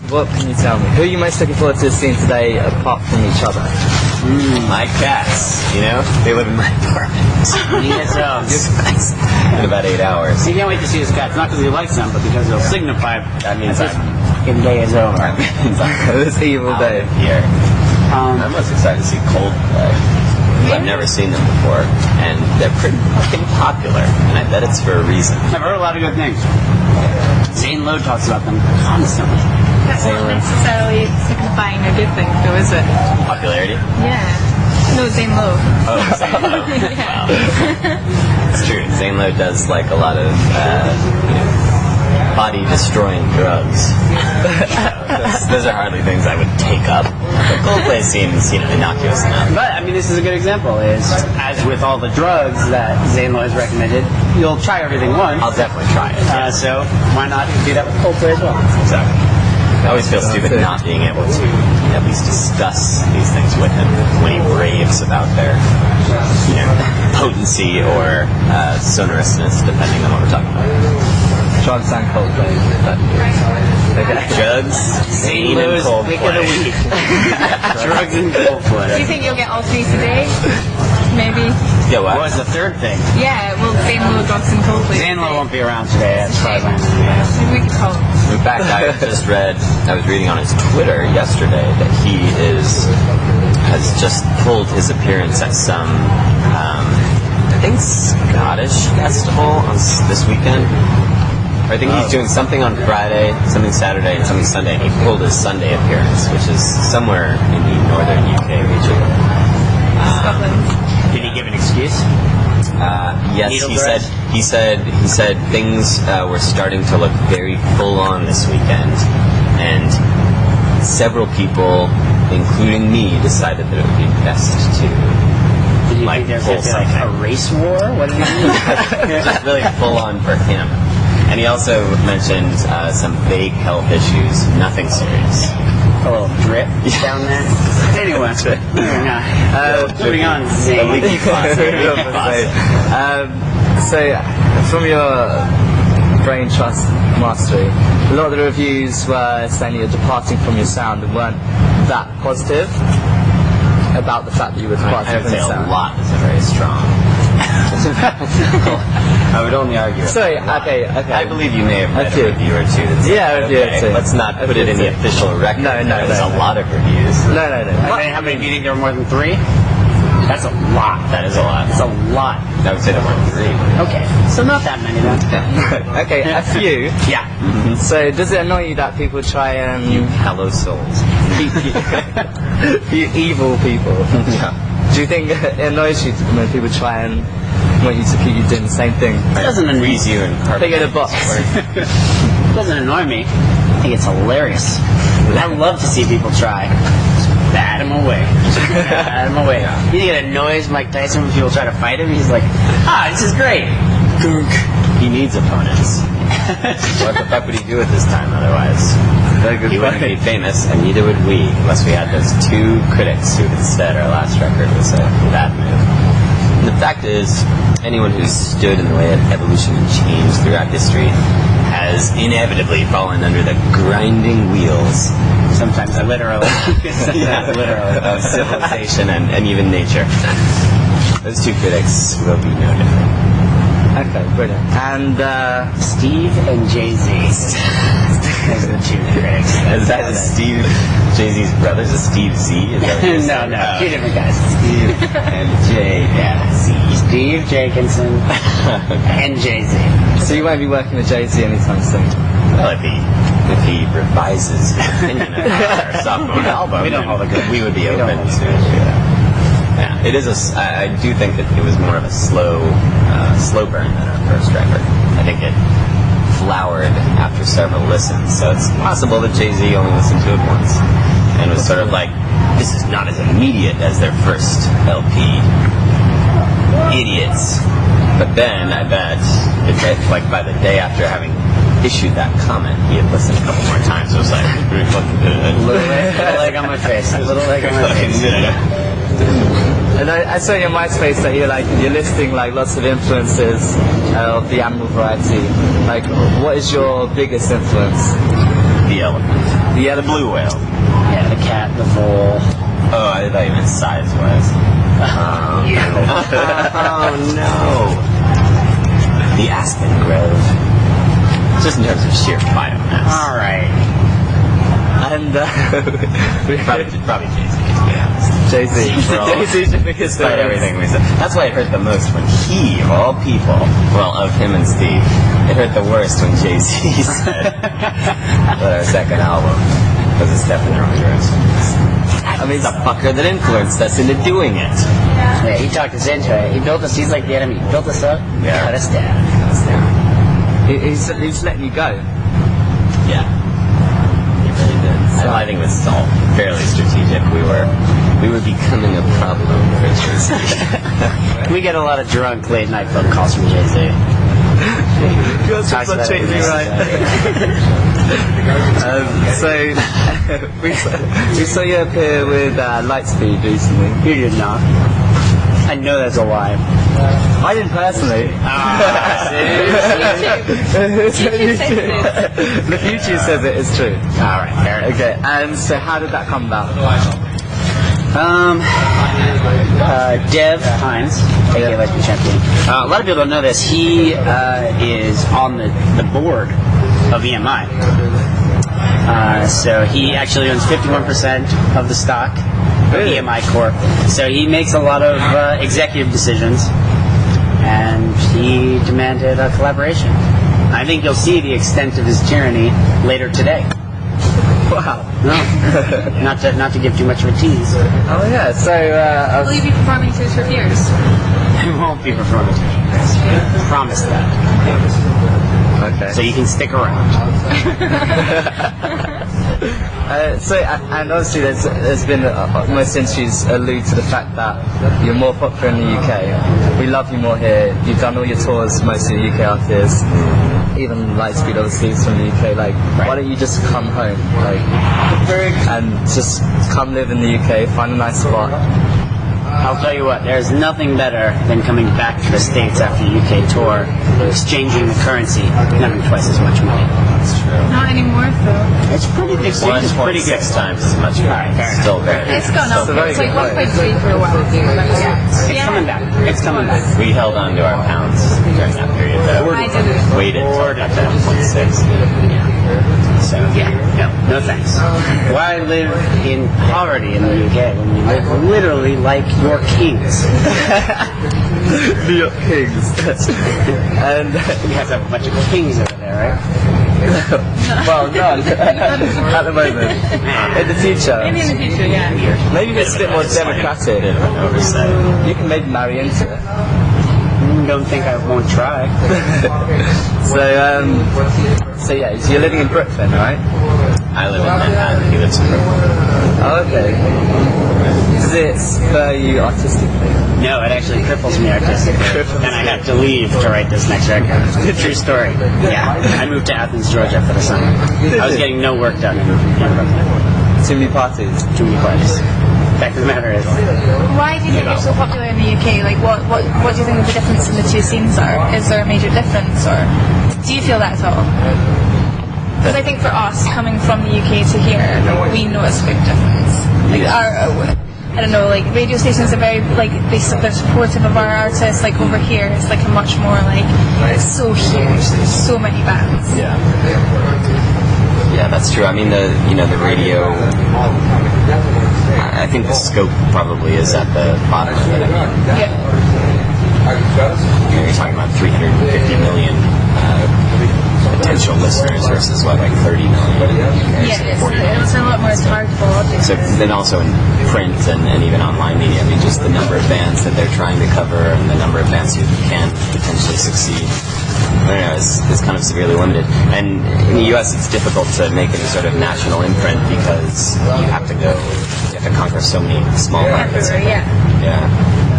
what can you tell me? Who are you most looking forward to seeing today apart from each other? My cats, they live in my apartment. He has in about 8 hours. He can't wait to see his cats, not because he likes them, but because it'll signify That means this I'm fucking day is over. This evil day. here. I'm most excited to see Coldplay. I've never seen them before, and they're pretty fucking popular, and I bet it's for a reason. I've heard a lot of good things. Zane Lowe talks about them constantly. That's not necessarily signifying a good thing, though, is it? Popularity? Yeah. No, Zane Lowe. Oh, Zane Lowe. Yeah. Wow. It's true. Zane Lowe does like a lot of body-destroying drugs. Those are hardly things I would take up. But Coldplay seems, innocuous enough. But, this is a good example, is, as with all the drugs that Zane Lowe has recommended, you'll try everything once. I'll definitely try it. So, why not do that with Coldplay as well? Exactly. I always feel stupid not being able to at least discuss these things with him when he raves about their, potency or sonorousness, depending on what we're talking about. Drugs and Coldplay. Okay. Drugs, Zane and Coldplay. Pick of the week. Drugs and Coldplay. Do you think you'll get all three today? Maybe. Yeah, what? What was the third thing? Yeah, well, Zane Lowe, drugs and Coldplay. Zane Lowe won't be around today, as far as I know. Maybe we could call him. In fact, I was reading on his Twitter yesterday that he has just pulled his appearance at some, I think, Scottish festival this weekend. I think he's doing something on Friday, something Saturday, and something Sunday, and he pulled his Sunday appearance, which is somewhere in the northern UK region. Scotland. Did he give an excuse? Yes, he said things were starting to look very full on this weekend, and several people, including me, decided that it would be best to Did you think there's going to be like a race war? What did you mean? just really full on for him. And he also mentioned some vague health issues, nothing serious. A little drip down there. Anyway, moving on. The leaky faucet. So, from your brain trust mastery, a lot of the reviews were saying you're departing from your sound and weren't that positive about the fact that you were I departing would from say your a sound. lot is very strong. I would only argue. Sorry, okay. I believe you may have read few. a review or two. That said, Yeah, a review or two. Let's not put it in the official record. No, There's a lot of reviews. No. How many do you think there were more than 3? That's a lot. That is a lot. That's a lot. I would say there were 3. Okay, so not that many then. Okay, a few. Yeah. So, does it annoy you that people try and You hello souls. you evil people? Yeah. Do you think it annoys you when people try and want you to keep you doing the same thing? It doesn't annoy Freeze you and Think of the box. It doesn't annoy me. I think it's hilarious. I love to see people try. Just bat him away. Bat him away. You think it annoys Mike Tyson when people try to fight him? He's like, this is great. Gunk. He needs opponents. What the fuck would he do at this time otherwise? He wouldn't be famous, and neither would we, unless we had those 2 critics who had said our last record was a bad move. And the fact is, anyone who's stood in the way of evolution and change throughout history has inevitably fallen under the grinding wheels. Sometimes I literally. Literally. Of civilization and even nature. Those 2 critics will be no different. Okay, brilliant. And Steve and Jay-Z. Those are the 2 critics. Is that Steve, Jay-Z's brothers? Is Steve Z? Is that what you're saying? No. 2 different guys. Steve and Jay Z. Steve Jenkinson and Jay-Z. so you won't be working with Jay-Z anytime soon? Well, if he revises his opinion of our sophomore album, we don't hold a good. we would be We open don't to hold a it. Yeah, it is I do think that it was more of a slow burn than our first record. I think it flowered after several listens, so it's possible that Jay-Z only listened to it once and was sort of like, this is not as immediate as their first LP. Idiots. But then, I bet, like by the day after having issued that comment, he had listened a couple more times. So it was like, pretty fucking good. Little leg on my face. A little leg on my face. And I saw in your MySpace that you're listing like lots of influences of the animal variety. Like, what is your biggest influence? The the elephant. The blue whale. Yeah, the cat, the vole. Oh, I thought you meant size-wise. Oh, no. The aspen grove. Just in terms of sheer biomass. All right. And Probably Jay-Z, to be honest. Jay-Z. Jay-Z's the biggest Despite everything we said. That's why it hurt the most when he, of all people, well, of him and Steve, it hurt the worst when Jay-Z said that our second album was a step in the wrong direction. I mean, the fucker that influenced us into doing it. Yeah, he talked us into it. He built us. He's like the enemy. He built us up. Yeah. Cut us down. He's letting you go. Yeah. He really did. So I think it was all fairly strategic. We were becoming a problem for Jay-Z. We get a lot of drunk late night phone calls from Jay-Z. Talks about Jay-Z, right? So we saw you appear with Lightspeed recently. You did not. I know that's a lie. I didn't personally. The future says it is true. All right, fair enough. Okay, and so how did that come about? Dev Hines, aka Lightspeed Champion. A lot of people don't know this. He is on the board of EMI. So he actually owns 51% of the stock of EMI Corp. So he makes a lot of executive decisions, and he demanded a collaboration. I think you'll see the extent of his tyranny later today. Wow. No, not to give too much of a tease. Oh yeah, so Will you be performing to for years? We won't be performing. Promise that. okay. So you can stick around. And obviously there's been most interviews allude to the fact that you're more popular in the UK. We love you more here. You've done all your tours, mostly UK artists. Even Lightspeed obviously is from the UK. Like, why don't you just come home, like, and just come live in the UK, find a nice spot? I'll tell you what, there's nothing better than coming back to the States after a UK tour, exchanging the currency, and having twice as much money. That's true. Not anymore, though. It's pretty big. It's pretty good. 1.6 times as much. Still very. It's gone up. It's a very It's like good 1.3 for a while. It's coming back. It's coming back. We held on to our pounds during that period, though. I didn't. Waited until it got to 1.6. So yeah, no thanks. Why live in poverty in the UK when we live literally like your kings? New York Kings. And You guys have a bunch of kings over there, right? well, none at the moment. In the future, Maybe in the future, yeah. maybe it's a bit more democratic. Bit of an oversight. You can maybe marry into it. Don't think I won't try. So yeah, so you're living in Brooklyn, right? I live in Manhattan. He lives in Brooklyn. Oh, okay. Does it spur you artistically? No, it actually cripples me artistically, and I have to leave to write this next record. True story. Yeah, I moved to Athens, Georgia for the summer. I was getting no work done in Brooklyn. Too many parties. Too many parties. Fact of the matter is, Why do you think you're so popular in the UK? Like, what do you think the difference in the two scenes are? Is there a major difference, or do you feel that at all? Because I think for us, coming from the UK to here, we notice a big difference. Like, I don't know, like, radio stations are very, like, they're supportive of our artists. Like, over here, it's like a much more, like, it's so huge. There's so many bands. Yeah. Yeah, that's true. I mean, the radio. I think the scope probably is at the bottom of it. I mean, Yeah. you're talking about 350 million potential listeners versus what, like 30 million? Yeah, it's a lot more targetable audience. So then also in print and even online media, I mean, just the number of bands that they're trying to cover and the number of bands who can potentially succeed, I don't know, is kind of severely limited. And in the US, it's difficult to make any sort of national imprint because you have to conquer so many small markets. Everywhere, yeah. Yeah.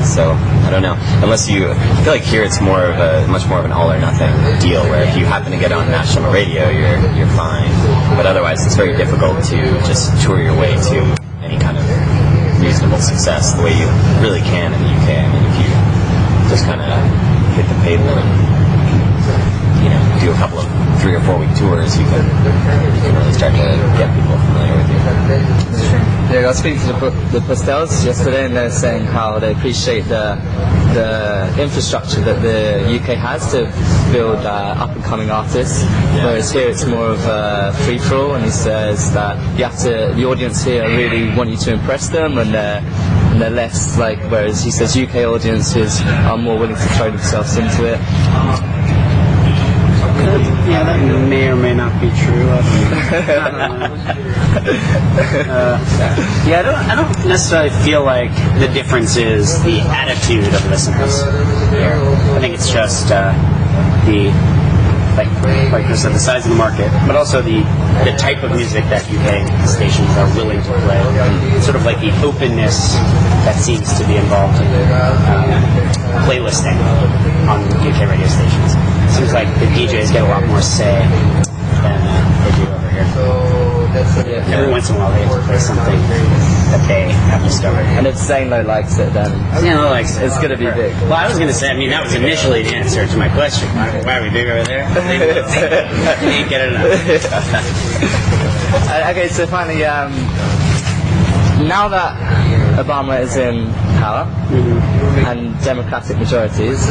So I don't know. Unless I feel like here it's much more of an all or nothing deal, where if you happen to get on national radio, you're fine. But otherwise, it's very difficult to just tour your way to any kind of reasonable success the way you really can in the UK. I mean, if you just kind of hit the pavement. do a couple of 3 or 4 week tours, you can really start to get people familiar with you. Yeah, I was speaking to the Pastels yesterday, and they're saying how they appreciate the infrastructure that the UK has to build up and coming artists, whereas here it's more of a free for all. And he says that the audience here really want you to impress them, and they're less like. Whereas he says UK audiences are more willing to throw themselves into it. Yeah, that may or may not be true. I don't necessarily feel like the difference is the attitude of listeners here. I think it's just the like I said, the size of the market, but also the type of music that UK stations are willing to play. Sort of like the openness that seems to be involved in playlisting on UK radio stations. Seems like the DJs get a lot more say than they do over here. Every once in a while they have to play something that they have discovered. And if Zane-Lo likes it, then it's going to be big. Well, I was going to say, that was initially the answer to my question. Why are we big over there? They didn't get it enough. Okay, so finally, now that Obama is in power and democratic majorities,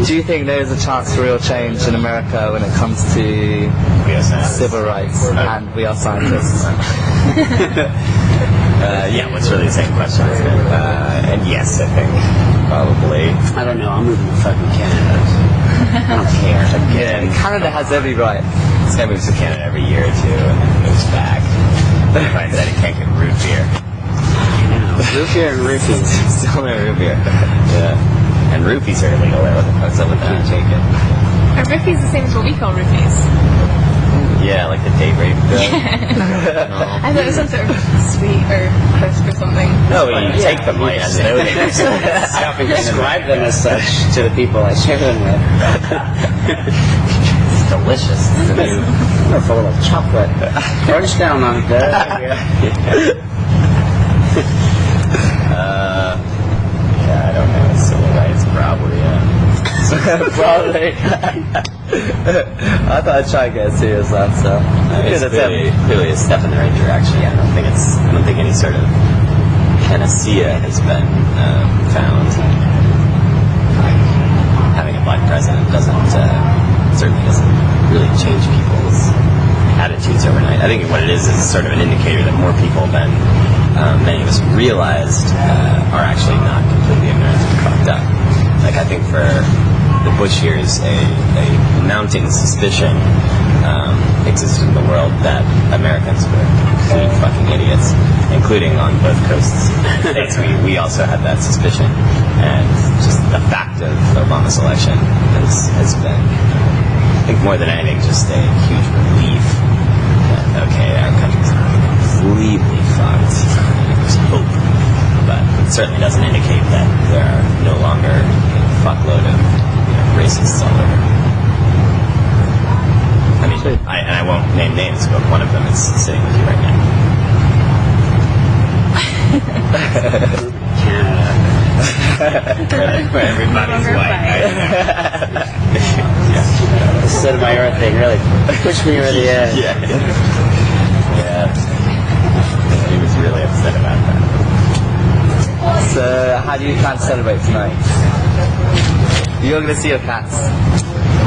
do you think there is a chance for real change in America when it comes to civil rights and we are scientists? Yeah, what's really the same question, isn't it? And yes, I think probably. I don't know, I'm moving to fucking Canada. I don't care. Yeah, Canada has every right. This guy moves to Canada every year or two and then moves back. He finds that he can't get root beer. Root beer and roofies. Still no root beer. Yeah. And roofies are illegal there. What the fuck's up with that? Take it. Are roofies the same as what we call roofies? Yeah, like the date rape drug. I thought it was some sort of sweet or crisp or something. No, but you take them like as though they were Stop and describe them as such to the people I share them with. It's delicious. They're full of chocolate. Crunch down on it. Yeah, I don't know. Civil rights, probably. Probably. I thought I'd try and get a serious answer. It's clearly a step in the right direction. I don't think any sort of panacea has been found. Having a black president certainly doesn't really change people's attitudes overnight. I think what it is sort of an indicator that more people than many of us realized are actually not completely ignorant and fucked up. Like, I think for the Bush years, a mounting suspicion existed in the world that Americans were complete fucking idiots, including on both coasts. we also had that suspicion, and just the fact of Obama's election has been, I think more than anything, just a huge relief that, okay, our country's not completely fucked. There's hope, but it certainly doesn't indicate that there are no longer a fuckload of racists all over. I mean, I won't name names, but one of them is sitting with you right now. Canada. Where everybody's white. The Sotomayor thing really pushed me over the edge. Yeah. He was really upset about that. So, how do you plan to celebrate tonight? You're going to see your cats.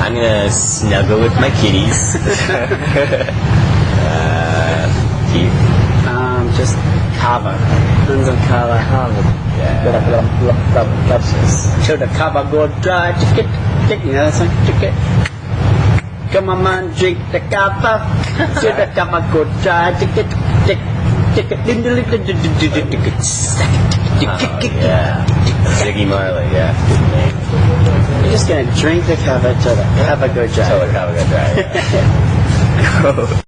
I'm gonna snuggle with my kitties. Keith. Just kava. Tons of kava. Yeah. Till the kava go dry. Ticket. You know that song? Ticket. Come on, man, drink the kava. Till the kava go dry. Ticket. Yeah. Ziggy Marley, yeah. You're just gonna drink the kava till the kava go dry. Till the kava go dry, yeah.